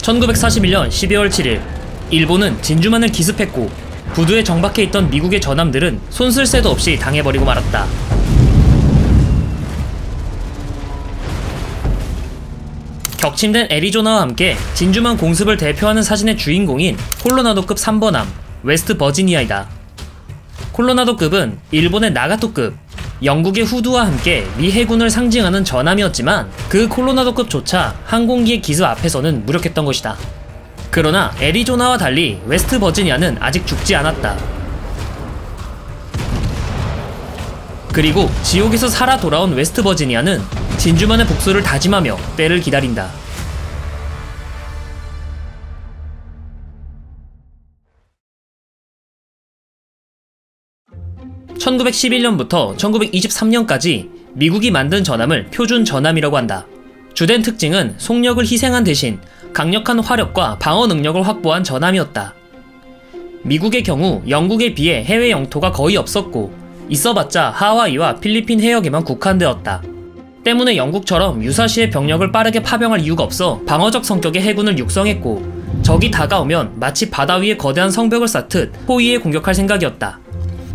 1941년 12월 7일 일본은 진주만을 기습했고 부두에 정박해 있던 미국의 전함들은 손쓸 새도 없이 당해버리고 말았다. 격침된 애리조나와 함께 진주만 공습을 대표하는 사진의 주인공인 콜로라도급 3번함 웨스트 버지니아이다. 콜로라도급은 일본의 나가토급, 영국의 후드와 함께 미 해군을 상징하는 전함이었지만 그 콜로라도급조차 항공기의 기습 앞에서는 무력했던 것이다. 그러나 애리조나와 달리 웨스트 버지니아는 아직 죽지 않았다. 그리고 지옥에서 살아 돌아온 웨스트 버지니아는 진주만의 복수를 다짐하며 때를 기다린다. (1911년부터) (1923년까지) 미국이 만든 전함을 표준 전함이라고 한다. 주된 특징은 속력을 희생한 대신 강력한 화력과 방어 능력을 확보한 전함이었다. 미국의 경우 영국에 비해 해외 영토가 거의 없었고 있어봤자 하와이와 필리핀 해역에만 국한되었다. 때문에 영국처럼 유사시에 병력을 빠르게 파병할 이유가 없어 방어적 성격의 해군을 육성했고 적이 다가오면 마치 바다 위에 거대한 성벽을 쌓듯 포위해 공격할 생각이었다.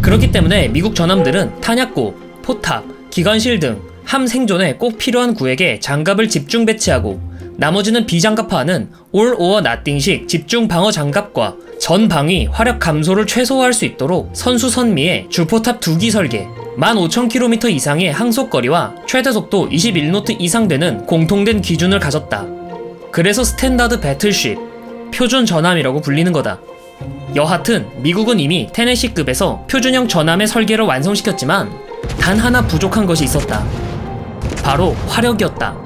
그렇기 때문에 미국 전함들은 탄약고, 포탑, 기관실 등 함 생존에 꼭 필요한 구획에 장갑을 집중 배치하고 나머지는 비장갑화하는 올 오어 나띵식 집중 방어 장갑과 전방위 화력 감소를 최소화할 수 있도록 선수선미의 주포탑 2기 설계, 15,000km 이상의 항속거리와 최대속도 21노트 이상 되는 공통된 기준을 가졌다. 그래서 스탠다드 배틀쉽, 표준 전함이라고 불리는 거다. 여하튼 미국은 이미 테네시급에서 표준형 전함의 설계를 완성시켰지만 단 하나 부족한 것이 있었다. 바로 화력이었다.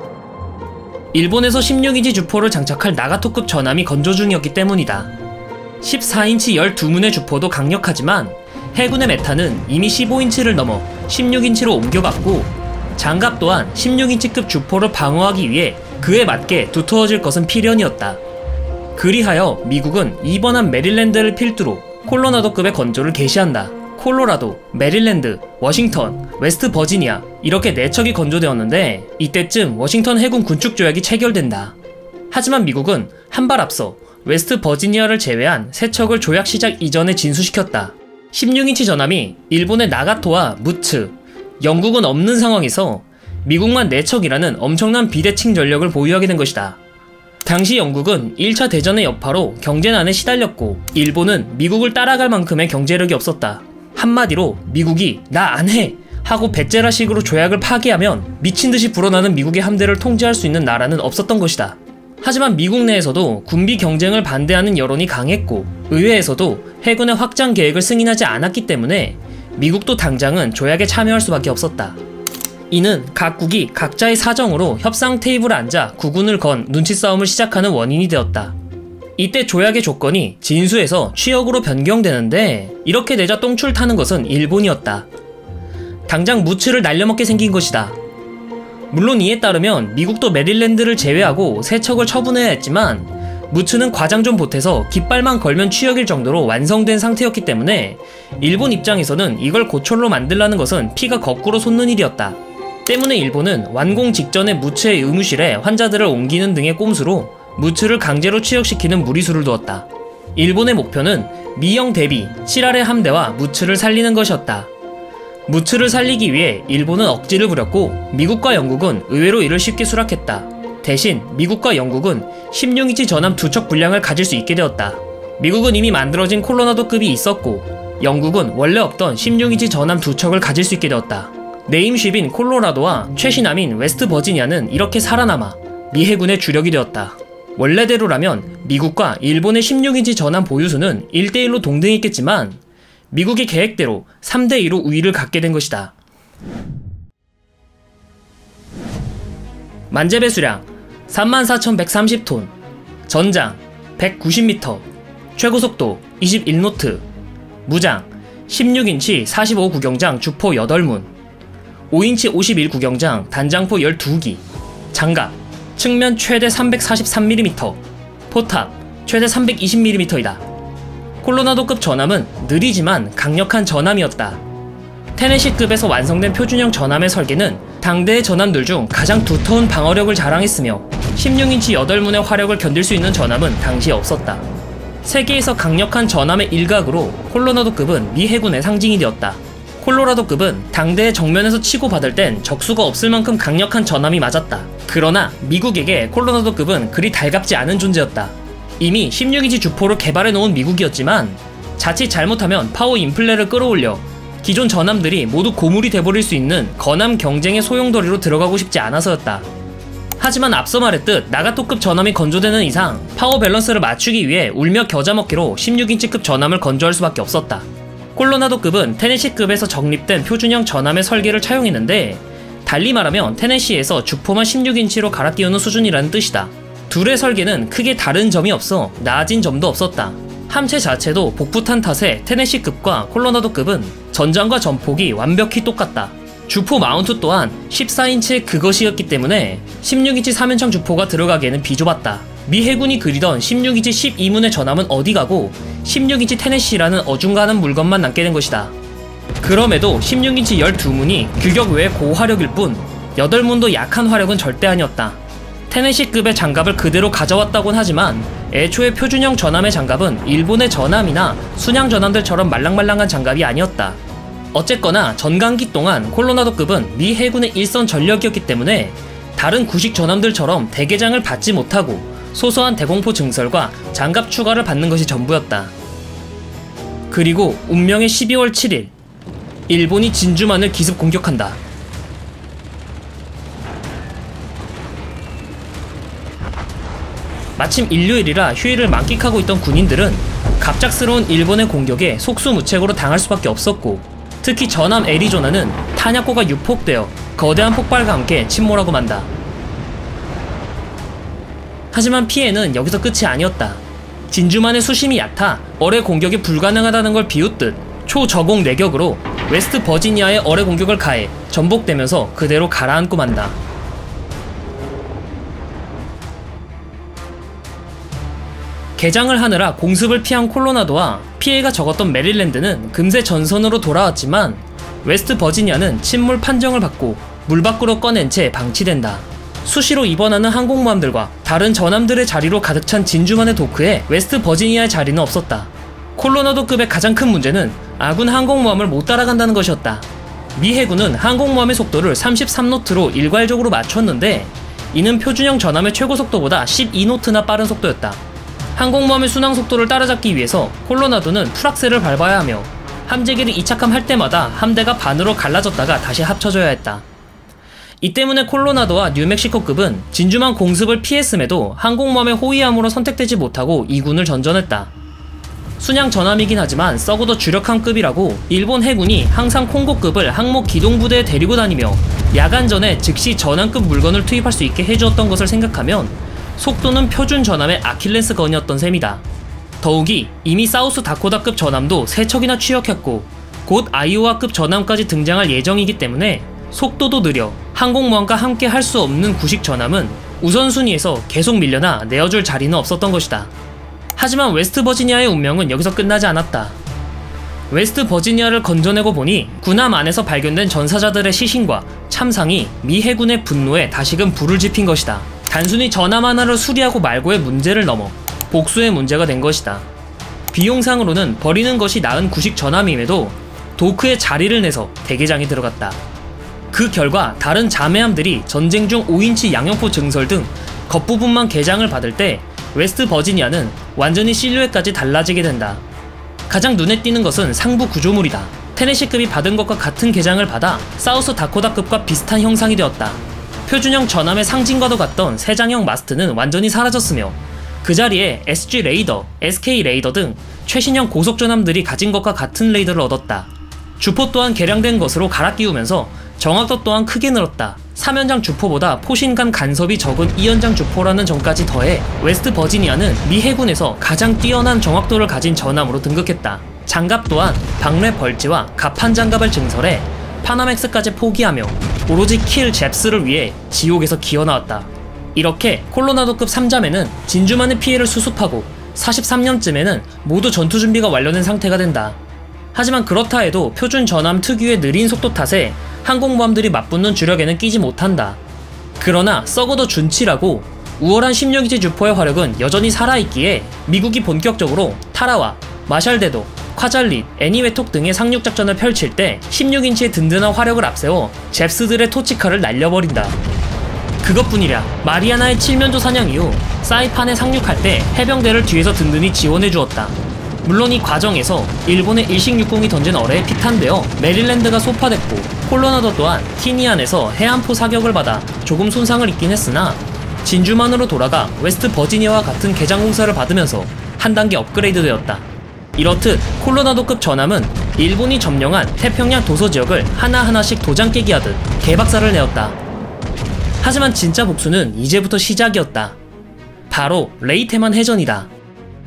일본에서 16인치 주포를 장착할 나가토급 전함이 건조 중이었기 때문이다. 14인치 12문의 주포도 강력하지만 해군의 메타는 이미 15인치를 넘어 16인치로 옮겨갔고 장갑 또한 16인치급 주포를 방어하기 위해 그에 맞게 두터워질 것은 필연이었다. 그리하여 미국은 2번함 메릴랜드를 필두로 콜로라도급의 건조를 개시한다. 콜로라도, 메릴랜드, 워싱턴, 웨스트 버지니아 이렇게 4척이 건조되었는데 이때쯤 워싱턴 해군 군축 조약이 체결된다. 하지만 미국은 한 발 앞서 웨스트 버지니아를 제외한 3척을 조약 시작 이전에 진수시켰다. 16인치 전함이 일본의 나가토와 무츠, 영국은 없는 상황에서 미국만 4척이라는 엄청난 비대칭 전력을 보유하게 된 것이다. 당시 영국은 1차 대전의 여파로 경제난에 시달렸고 일본은 미국을 따라갈 만큼의 경제력이 없었다. 한마디로 미국이 나 안 해! 하고 베제라식으로 조약을 파기하면 미친듯이 불어나는 미국의 함대를 통제할 수 있는 나라는 없었던 것이다. 하지만 미국 내에서도 군비 경쟁을 반대하는 여론이 강했고 의회에서도 해군의 확장 계획을 승인하지 않았기 때문에 미국도 당장은 조약에 참여할 수밖에 없었다. 이는 각국이 각자의 사정으로 협상 테이블에 앉아 구군을 건 눈치 싸움을 시작하는 원인이 되었다. 이때 조약의 조건이 진수에서 취역으로 변경되는데 이렇게 되자 똥줄 타는 것은 일본이었다. 당장 무츠를 날려먹게 생긴 것이다. 물론 이에 따르면 미국도 메릴랜드를 제외하고 3척을 처분해야 했지만 무츠는 과장 좀 보태서 깃발만 걸면 취역일 정도로 완성된 상태였기 때문에 일본 입장에서는 이걸 고철로 만들라는 것은 피가 거꾸로 솟는 일이었다. 때문에 일본은 완공 직전에 무츠의 의무실에 환자들을 옮기는 등의 꼼수로 무츠를 강제로 취역시키는 무리수를 두었다. 일본의 목표는 미영 대비 7알의 함대와 무츠를 살리는 것이었다. 무츠를 살리기 위해 일본은 억지를 부렸고 미국과 영국은 의외로 이를 쉽게 수락했다. 대신 미국과 영국은 16인치 전함 2척 분량을 가질 수 있게 되었다. 미국은 이미 만들어진 콜로라도급이 있었고 영국은 원래 없던 16인치 전함 2척을 가질 수 있게 되었다. 네임쉽인 콜로라도와 최신함인 웨스트 버지니아는 이렇게 살아남아 미 해군의 주력이 되었다. 원래대로라면 미국과 일본의 16인치 전함 보유수는 1대1로 동등했겠지만 미국의 계획대로 3대2로 우위를 갖게 된 것이다. 만재 배수량 34,130톤, 전장 190m, 최고속도 21노트, 무장 16인치 45 구경장 주포 8문, 5인치 51 구경장 단장포 12기, 장갑 측면 최대 343mm, 포탑 최대 320mm이다. 콜로라도급 전함은 느리지만 강력한 전함이었다. 테네시급에서 완성된 표준형 전함의 설계는 당대의 전함들 중 가장 두터운 방어력을 자랑했으며 16인치 8문의 화력을 견딜 수 있는 전함은 당시에 없었다. 세계에서 강력한 전함의 일각으로 콜로라도급은 미 해군의 상징이 되었다. 콜로라도급은 당대의 정면에서 치고받을 땐 적수가 없을 만큼 강력한 전함이 맞았다. 그러나 미국에게 콜로라도급은 그리 달갑지 않은 존재였다. 이미 16인치 주포를 개발해놓은 미국이었지만 자칫 잘못하면 파워 인플레를 끌어올려 기존 전함들이 모두 고물이 돼버릴 수 있는 건함 경쟁의 소용돌이로 들어가고 싶지 않아서였다. 하지만 앞서 말했듯 나가토급 전함이 건조되는 이상 파워 밸런스를 맞추기 위해 울며 겨자 먹기로 16인치급 전함을 건조할 수밖에 없었다. 콜로라도급은 테네시급에서 정립된 표준형 전함의 설계를 차용했는데 달리 말하면 테네시에서 주포만 16인치로 갈아 끼우는 수준이라는 뜻이다. 둘의 설계는 크게 다른 점이 없어 나아진 점도 없었다. 함체 자체도 복붙한 탓에 테네시급과 콜로라도급은 전장과 전폭이 완벽히 똑같다. 주포 마운트 또한 14인치의 그것이었기 때문에 16인치 3연창 주포가 들어가기에는 비좁았다. 미 해군이 그리던 16인치 12문의 전함은 어디 가고 16인치 테네시라는 어중간한 물건만 남게 된 것이다. 그럼에도 16인치 12문이 규격 외의 고화력일 뿐 8문도 약한 화력은 절대 아니었다. 테네시급의 장갑을 그대로 가져왔다곤 하지만 애초에 표준형 전함의 장갑은 일본의 전함이나 순양 전함들처럼 말랑말랑한 장갑이 아니었다. 어쨌거나 전강기 동안 콜로라도급은 미 해군의 일선 전력이었기 때문에 다른 구식 전함들처럼 대개장을 받지 못하고 소소한 대공포 증설과 장갑 추가를 받는 것이 전부였다. 그리고 운명의 12월 7일 일본이 진주만을 기습 공격한다. 마침 일요일이라 휴일을 만끽하고 있던 군인들은 갑작스러운 일본의 공격에 속수무책으로 당할 수밖에 없었고 특히 전함 애리조나는 탄약고가 유폭되어 거대한 폭발과 함께 침몰하고 만다. 하지만 피해는 여기서 끝이 아니었다. 진주만의 수심이 얕아 어뢰 공격이 불가능하다는 걸 비웃듯 초저공 내격으로 웨스트 버지니아의 어뢰 공격을 가해 전복되면서 그대로 가라앉고 만다. 개장을 하느라 공습을 피한 콜로라도와 피해가 적었던 메릴랜드는 금세 전선으로 돌아왔지만 웨스트 버지니아는 침몰 판정을 받고 물 밖으로 꺼낸 채 방치된다. 수시로 입원하는 항공모함들과 다른 전함들의 자리로 가득 찬 진주만의 도크에 웨스트 버지니아의 자리는 없었다. 콜로라도급의 가장 큰 문제는 아군 항공모함을 못 따라간다는 것이었다. 미 해군은 항공모함의 속도를 33노트로 일괄적으로 맞췄는데 이는 표준형 전함의 최고 속도보다 12노트나 빠른 속도였다. 항공모함의 순항 속도를 따라잡기 위해서 콜로라도는 풀악셀을 밟아야 하며 함재기를 이착함할 때마다 함대가 반으로 갈라졌다가 다시 합쳐져야 했다. 이 때문에 콜로라도와 뉴멕시코급은 진주만 공습을 피했음에도 항공모함의 호위함으로 선택되지 못하고 2군을 전전했다. 순양 전함이긴 하지만 썩어도 주력함급이라고 일본 해군이 항상 콩고급을 항목 기동부대에 데리고 다니며 야간전에 즉시 전함급 물건을 투입할 수 있게 해주었던 것을 생각하면 속도는 표준 전함의 아킬레스건이었던 셈이다. 더욱이 이미 사우스 다코다급 전함도 3척이나 취역했고 곧 아이오와급 전함까지 등장할 예정이기 때문에 속도도 느려 항공모함과 함께 할 수 없는 구식 전함은 우선순위에서 계속 밀려나 내어줄 자리는 없었던 것이다. 하지만 웨스트 버지니아의 운명은 여기서 끝나지 않았다. 웨스트 버지니아를 건져내고 보니 군함 안에서 발견된 전사자들의 시신과 참상이 미 해군의 분노에 다시금 불을 지핀 것이다. 단순히 전함 하나를 수리하고 말고의 문제를 넘어 복수의 문제가 된 것이다. 비용상으로는 버리는 것이 나은 구식 전함임에도 도크에 자리를 내서 대개장에 들어갔다. 그 결과 다른 자매함들이 전쟁 중 5인치 양형포 증설 등 겉부분만 개장을 받을 때 웨스트 버지니아는 완전히 실루엣까지 달라지게 된다. 가장 눈에 띄는 것은 상부 구조물이다. 테네시급이 받은 것과 같은 개장을 받아 사우스 다코다급과 비슷한 형상이 되었다. 표준형 전함의 상징과도 같던 세장형 마스트는 완전히 사라졌으며 그 자리에 SG 레이더, SK 레이더 등 최신형 고속 전함들이 가진 것과 같은 레이더를 얻었다. 주포 또한 개량된 것으로 갈아 끼우면서 정확도 또한 크게 늘었다. 3연장 주포보다 포신간 간섭이 적은 2연장 주포라는 점까지 더해 웨스트 버지니아는 미 해군에서 가장 뛰어난 정확도를 가진 전함으로 등극했다. 장갑 또한 박뢰 벌지와 갑판 장갑을 증설해 파나맥스까지 포기하며 오로지 킬 잽스를 위해 지옥에서 기어나왔다. 이렇게 콜로라도급 3자매는 진주만의 피해를 수습하고 43년쯤에는 모두 전투 준비가 완료된 상태가 된다. 하지만 그렇다 해도 표준 전함 특유의 느린 속도 탓에 항공모함들이 맞붙는 주력에는 끼지 못한다. 그러나 썩어도 준치라고 우월한 16인치 주포의 화력은 여전히 살아있기에 미국이 본격적으로 타라와, 마샬대도, 콰잘릿, 애니웨톡 등의 상륙작전을 펼칠 때 16인치의 든든한 화력을 앞세워 잽스들의 토치카를 날려버린다. 그것뿐이랴, 마리아나의 칠면조 사냥 이후 사이판에 상륙할 때 해병대를 뒤에서 든든히 지원해주었다. 물론 이 과정에서 일본의 일식육공이 던진 어뢰에 피탄되어 메릴랜드가 소파됐고, 콜로나도 또한 티니안에서 해안포 사격을 받아 조금 손상을 입긴 했으나 진주만으로 돌아가 웨스트 버지니아와 같은 개장 공사를 받으면서 한 단계 업그레이드 되었다. 이렇듯 콜로나도급 전함은 일본이 점령한 태평양 도서 지역을 하나하나씩 도장 깨기 하듯 개박살을 내었다. 하지만 진짜 복수는 이제부터 시작이었다. 바로 레이테만 해전이다.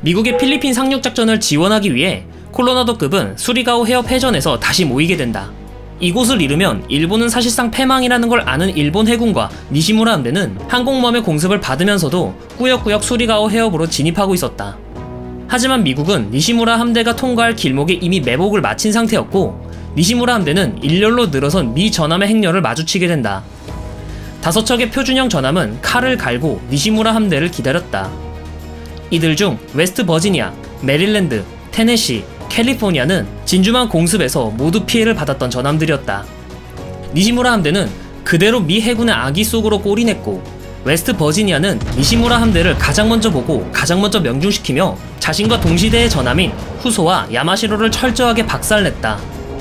미국의 필리핀 상륙작전을 지원하기 위해 콜로나도급은 수리가오 해협 해전에서 다시 모이게 된다. 이곳을 잃으면 일본은 사실상 패망이라는 걸 아는 일본 해군과 니시무라 함대는 항공모함의 공습을 받으면서도 꾸역꾸역 수리가오 해협으로 진입하고 있었다. 하지만 미국은 니시무라 함대가 통과할 길목에 이미 매복을 마친 상태였고, 니시무라 함대는 일렬로 늘어선 미 전함의 행렬을 마주치게 된다. 5척의 표준형 전함은 칼을 갈고 니시무라 함대를 기다렸다. 이들 중 웨스트 버지니아, 메릴랜드, 테네시, 캘리포니아는 진주만 공습에서 모두 피해를 받았던 전함들이었다. 니시무라 함대는 그대로 미 해군의 악의 속으로 골인했고, 웨스트 버지니아는 니시무라 함대를 가장 먼저 보고 가장 먼저 명중시키며 자신과 동시대의 전함인 후소와 야마시로를 철저하게 박살냈다.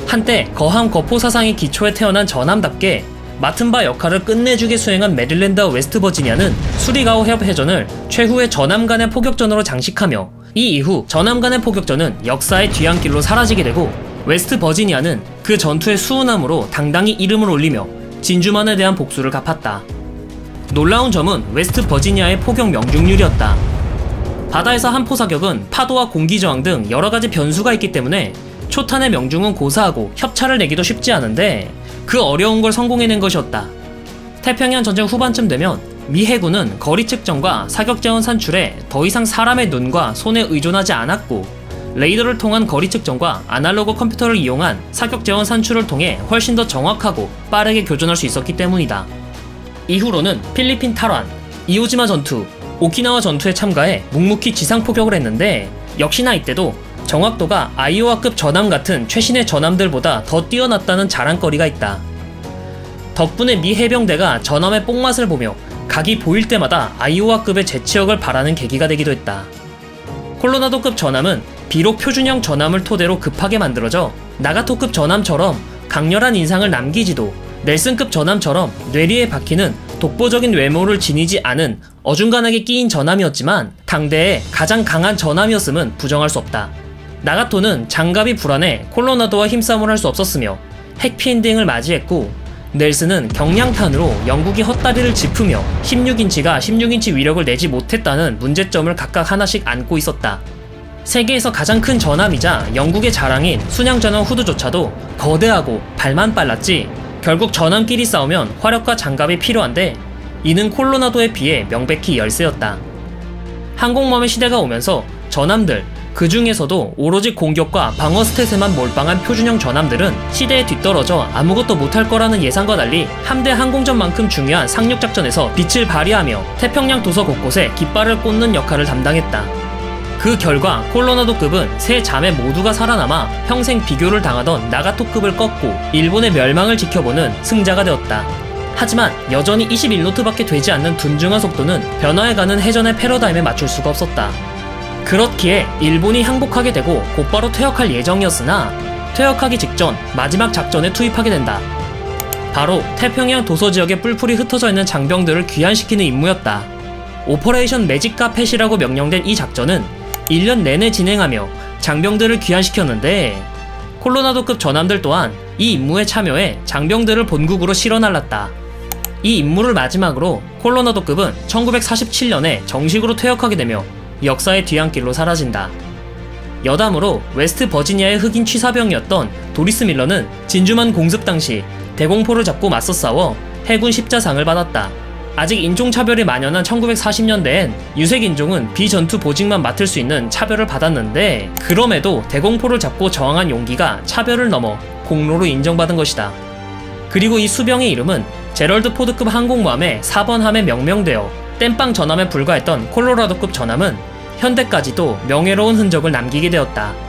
한때 거함 거포 사상의 기초에 태어난 전함답게 맡은 바 역할을 끝내주게 수행한 메릴랜드와 웨스트 버지니아는 수리가오 해협 해전을 최후의 전함 간의 포격전으로 장식하며, 이 이후 전함 간의 포격전은 역사의 뒤안길로 사라지게 되고, 웨스트 버지니아는 그 전투의 수훈함으로 당당히 이름을 올리며 진주만에 대한 복수를 갚았다. 놀라운 점은 웨스트 버지니아의 포격 명중률이었다. 바다에서 한 포 사격은 파도와 공기 저항 등 여러가지 변수가 있기 때문에 초탄의 명중은 고사하고 협차를 내기도 쉽지 않은데, 그 어려운 걸 성공해낸 것이었다. 태평양 전쟁 후반쯤 되면 미 해군은 거리 측정과 사격 자원 산출에 더 이상 사람의 눈과 손에 의존하지 않았고, 레이더를 통한 거리 측정과 아날로그 컴퓨터를 이용한 사격 자원 산출을 통해 훨씬 더 정확하고 빠르게 교전할 수 있었기 때문이다. 이후로는 필리핀 탈환, 이오지마 전투, 오키나와 전투에 참가해 묵묵히 지상 포격을 했는데, 역시나 이때도 정확도가 아이오와급 전함 같은 최신의 전함들보다 더 뛰어났다는 자랑거리가 있다. 덕분에 미 해병대가 전함의 뽕맛을 보며 각이 보일 때마다 아이오와급의 재치역을 바라는 계기가 되기도 했다. 콜로나도급 전함은 비록 표준형 전함을 토대로 급하게 만들어져 나가토급 전함처럼 강렬한 인상을 남기지도 넬슨급 전함처럼 뇌리에 박히는 독보적인 외모를 지니지 않은 어중간하게 끼인 전함이었지만, 당대의 가장 강한 전함이었음은 부정할 수 없다. 나가토는 장갑이 불안해 콜로나도와 힘싸움을 할 수 없었으며 핵피엔딩을 맞이했고, 넬슨은 경량탄으로 영국이 헛다리를 짚으며 16인치가 16인치 위력을 내지 못했다는 문제점을 각각 하나씩 안고 있었다. 세계에서 가장 큰 전함이자 영국의 자랑인 순양전함 후드조차도 거대하고 발만 빨랐지, 결국 전함끼리 싸우면 화력과 장갑이 필요한데, 이는 콜로나도에 비해 명백히 열세였다. 항공모함의 시대가 오면서 전함들, 그 중에서도 오로지 공격과 방어 스탯에만 몰빵한 표준형 전함들은 시대에 뒤떨어져 아무것도 못할 거라는 예상과 달리 함대 항공전만큼 중요한 상륙작전에서 빛을 발휘하며 태평양 도서 곳곳에 깃발을 꽂는 역할을 담당했다. 그 결과 콜로나도급은 세 자매 모두가 살아남아 평생 비교를 당하던 나가토급을 꺾고 일본의 멸망을 지켜보는 승자가 되었다. 하지만 여전히 21노트밖에 되지 않는 둔중한 속도는 변화해가는 해전의 패러다임에 맞출 수가 없었다. 그렇기에 일본이 항복하게 되고 곧바로 퇴역할 예정이었으나, 퇴역하기 직전 마지막 작전에 투입하게 된다. 바로 태평양 도서 지역에 뿔풀이 흩어져 있는 장병들을 귀환시키는 임무였다. 오퍼레이션 매직카펫이라고 명명된 이 작전은 1년 내내 진행하며 장병들을 귀환시켰는데, 콜로나도급 전함들 또한 이 임무에 참여해 장병들을 본국으로 실어 날랐다. 이 임무를 마지막으로 콜로나도급은 1947년에 정식으로 퇴역하게 되며 역사의 뒤안길로 사라진다. 여담으로 웨스트 버지니아의 흑인 취사병이었던 도리스 밀러는 진주만 공습 당시 대공포를 잡고 맞서 싸워 해군 십자상을 받았다. 아직 인종차별이 만연한 1940년대엔 유색인종은 비전투 보직만 맡을 수 있는 차별을 받았는데, 그럼에도 대공포를 잡고 저항한 용기가 차별을 넘어 공로로 인정받은 것이다. 그리고 이 수병의 이름은 제럴드 포드급 항공모함의 4번 함에 명명되어 땜빵 전함에 불과했던 콜로라도급 전함은 현대까지도 명예로운 흔적을 남기게 되었다.